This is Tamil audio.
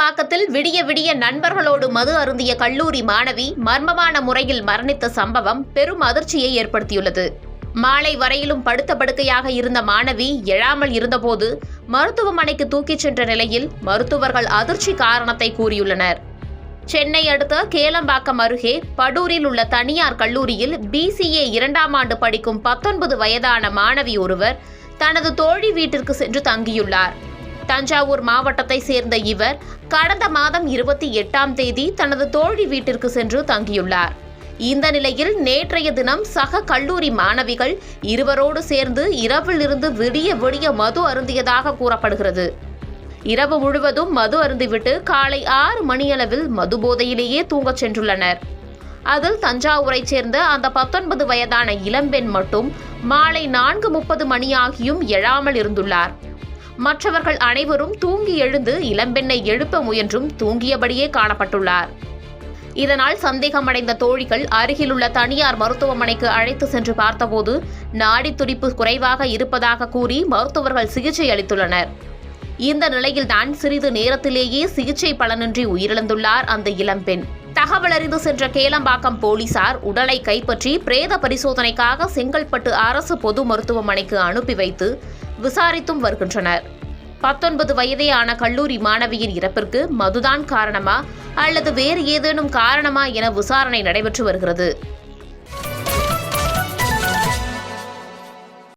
கேளம்பாக்கத்தில் விடிய விடிய நண்பர்களோடு மது அருந்திய கல்லூரி மாணவி மர்மமான முறையில் மரணித்த சம்பவம் பெரும் அதிர்ச்சியை ஏற்படுத்தியுள்ளது. மாலை வரையிலும் படுத்த படுக்கையாக இருந்த மாணவி எழாமல் இருந்தபோது மருத்துவமனைக்கு தூக்கிச் சென்ற நிலையில் மருத்துவர்கள் அதிர்ச்சி காரணத்தை கூறியுள்ளனர். சென்னை அடுத்த கேளம்பாக்கம் அருகே படூரில் உள்ள தனியார் கல்லூரியில் BCA 2ஆம் ஆண்டு படிக்கும் 19 வயதான மாணவி ஒருவர் தனது தோழி வீட்டிற்கு சென்று தங்கியுள்ளார். தஞ்சாவூர் மாவட்டத்தை சேர்ந்த இவர் கடந்த மாதம் 28ஆம் தேதி தனது தோழி வீட்டிற்கு சென்று தங்கியுள்ளார். இந்த நிலையில் நேற்றைய தினம் சக கல்லூரி மாணவிகள் இருவரோடு சேர்ந்து இரவிலிருந்து விடிய விடிய மது அருந்தியதாக கூறப்படுகிறது. இரவு முழுவதும் மது அருந்திவிட்டு காலை 6 மணியளவில் மது போதையிலேயே தூங்கச் சென்றுள்ளனர். அதில் தஞ்சாவூரைச் சேர்ந்த அந்த 19 வயதான இளம்பெண் மட்டும் மாலை 4:30 மணியாகியும் எழாமல் இருந்துள்ளார். மற்றவர்கள் அனைவரும் தூங்கி எழுந்து இளம்பெண்ணை எழுப்ப முயன்றும் தூங்கியபடியே காணப்பட்டுள்ளார். இதனால் சந்தேகமடைந்த தோழிகள் அருகிலுள்ள தனியார் மருத்துவமனைக்கு அழைத்து சென்று பார்த்தபோது நாடி துடிப்பு குறைவாக இருப்பதாக கூறி மருத்துவர்கள் சிகிச்சை அளித்துள்ளனர். இந்த நிலையில்தான் சிறிது நேரத்திலேயே சிகிச்சை பலனின்றி உயிரிழந்துள்ளார் அந்த இளம்பெண். தகவலறிந்து சென்ற கேளம்பாக்கம் போலீசார் உடலை கைப்பற்றி பிரேத பரிசோதனைக்காக செங்கல்பட்டு அரசு பொது மருத்துவமனைக்கு அனுப்பி வைத்து விசாரித்தும் வருகின்றனர். 19 வயதேயான கல்லூரி மாணவியின் இறப்பிற்கு மதுதான் காரணமா அல்லது வேறு ஏதேனும் காரணமா என விசாரணை நடைபெற்று வருகிறது.